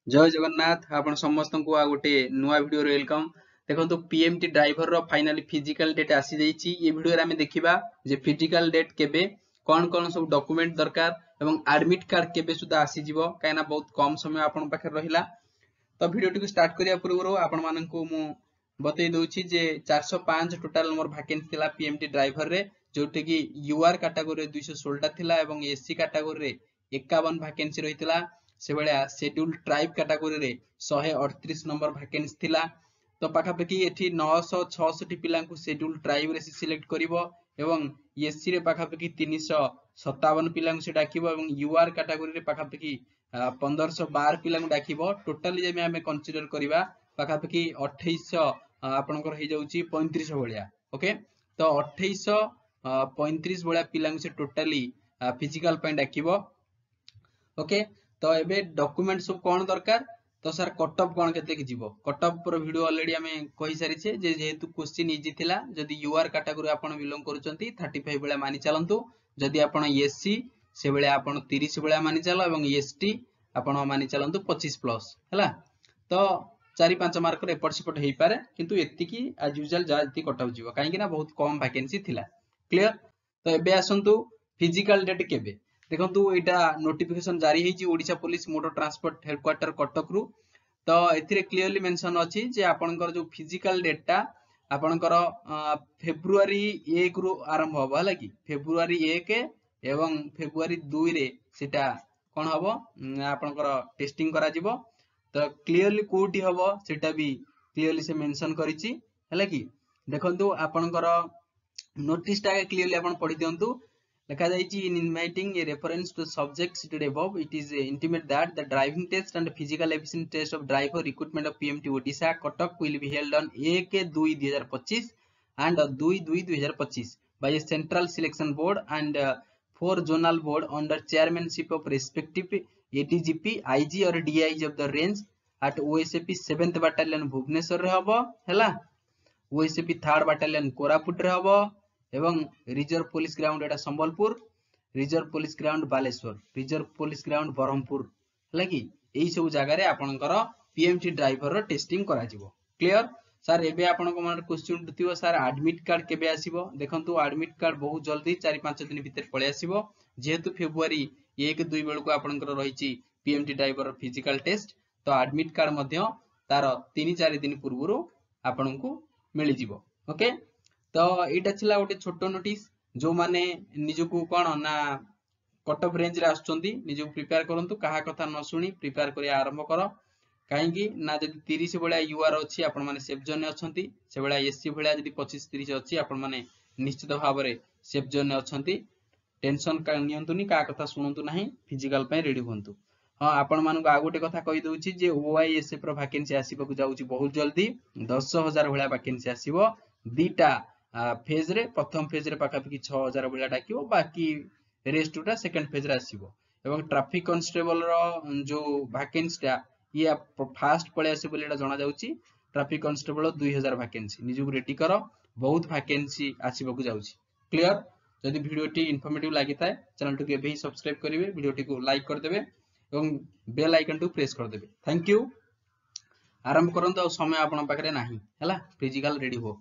जय जगन्नाथ आपण समस्त को आ गोटे नुआ वीडियो वेलकम। देखो पीएमटी ड्राइवर रो फाइनली फिजिकल डेट आसी जाइछि। ये वीडियो रे हमें देखिबा जे फिजिकल डेट केबे कोन कोन सब डॉक्यूमेंट दरकार एवं एडमिट कार्ड केबे सुदा आसी जिवो कायना बहुत कम समय आपण पाखे रहिला। तो वीडियो टी स्टार्ट करिया पूर्व आपण माननकु मु बतै दउछि जे 405 टोटल नंबर वैकेंसी थिला पीएमटी ड्राइवर रे, जोटे कि यूआर कैटेगरी रे 216 टा थिला एवं एससी कैटेगरी रे 51 वैकेंसी रहितला। से भलिया शेड्यूल ट्राइब कैटेगरी रे 138 नंबर वैकेंसी थिला। तो पाखापाखि एठी 966 पिला को शेड्यूल ट्राइब रे सिलेक्ट करिवो एवं एससी रे पाखापाखि 357 पिला को से डाकिवो एवं यूआर कैटेगरी रे पाखापाखि 1512 पिला को डाकिवो। टोटली जे हमें कंसीडर करिवा पाखापाखि 2800 आपनकर हे जाउची 3500 भलिया। ओके, तो 2835 भलिया पिला को से टोटली फिजिकल पे डाकिवो। ओके, तो एबे डॉक्यूमेंट सब कोन दरकार, तो सर कट ऑफ कोन केते जीवो। कट ऑफ पर वीडियो ऑलरेडी हमें कहि सारी छे जे जेहेतु क्वेश्चन इजी थिला। जदी यूआर कैटेगरी आपण बिलोंग करूचंती 35 भलिया मानि चलंतु। जदी आपण एससी से भलिया आपण 30 भलिया मानि चलो एवं एसटी आपण मानि चलंतु 25 प्लस हला। तो 4-5 मार्क रे एपट सेपट हेई पारे, किंतु एतिकी एज यूजुअल जाति कट ऑफ जीवो काहे कि ना बहुत कम वैकेंसी थिला। क्लियर। तो एबे आसंतु फिजिकल डेट केबे देखंतु एटा नोटिफिकेशन जारी हेची Odisha police motor transport headquarter Cuttack रु। तो एथिरे क्लियरली मेंशन अछि जे आपनकर जो फिजिकल डेटा आपनकर फेब्रुआरी 1 रु आरंभ होबो हला कि फेब्रुआरी 1 एवं फेब्रुआरी 2 रे सेटा कोन हबो आपनकर टेस्टिंग करा जिवो। तो क्लियरली कोठी हबो सेटा भी क्लियरली से मेंशन करिछि हला कि देखंतु आपनकर नोटिस टा क्लियरली आपण पढि दियंतु। लिखा जाइछि in inviting a reference to subject stated above, it is intimate that the driving test and physical efficiency test of driver recruitment of PMT Odisha Cuttack will be held on 1/2/2025 and 2/2/2025 by a central selection board and 4 zonal board under chairmanship of respective ADGP, IG or DIG of the range at OSAP 7th battalion Bhubaneswar रे हबो हैला, OSAP 3rd battalion Koraput रे हबो एवं reserve police ground एटा Sambalpur, reserve police ground Baleshwar, reserve police ground Berhampur लगी एई सब जगह रे आपनकर पीएमटी ड्राइवर रो टेस्टिंग करा जिवो। क्लियर। सर एबे आपनको मन क्वेश्चन उठियो सर एडमिट कार्ड केबे आसीबो। देखंतु एडमिट कार्ड बहुत जल्दी 4-5 दिन भीतर पळे आसीबो। जेहेतु फेब्रुआरी 1-2 बेल को आपनकर रहिछि पीएमटी ड्राइवर फिजिकल टेस्ट, तो एडमिट कार्ड मध्य तार 3-4 दिन पूर्वरो आपनको मिलि जिवो। ओके, तो एटा छिला गोटे छोट नोटिस जो माने निजको कोन ना कट ऑफ रेंज रे आछंती निजको प्रिपेयर करंतु। कहा कथा न सुनी प्रिपेयर करिया आरंभ करो काहे कि ना जदी 30 भलिया यूआर अछि आपण माने सेफ जोन अछंती, से भलिया एससी भलिया जदी 25-30 अछि आपण माने निश्चित भाव रे सेफ जोन अछंती। टेंशन का नियंतुनी, का कथा सुनंतु नाही, फिजिकल पे रेडी होंतु। हां आपण मानको आ गोटे कथा कहि दउछि जे ओआईएसएफ रो वैकेंसी आसीबो जाउछि बहुत जल्दी 10,000 भलिया वैकेंसी आसीबो दीटा फेज रे। प्रथम फेज रे पाखापाखि 6,000 भलिया डाकिबो, बाकी रेस्ट टा सेकंड फेज रे आसीबो। एवं ट्रैफिक कांस्टेबल रो जो वैकेंसी टा ये फास्ट पळे आसी बोली एटा जणा जाउछि। ट्रैफिक कांस्टेबल 2000 वैकेंसी निजु रेडी करो, बहुत वैकेंसी आसीबो को जाउछि। क्लियर। जदि वीडियो टी इन्फॉर्मेटिव लागि थाए चैनल टू के भी सब्सक्राइब करिवे, वीडियो टी को लाइक कर देबे एवं बेल आइकन टू प्रेस कर देबे। Thank you. आरंभ करंतु, समय आपन पाखरे नाही हला, फिजिकल रेडी हो।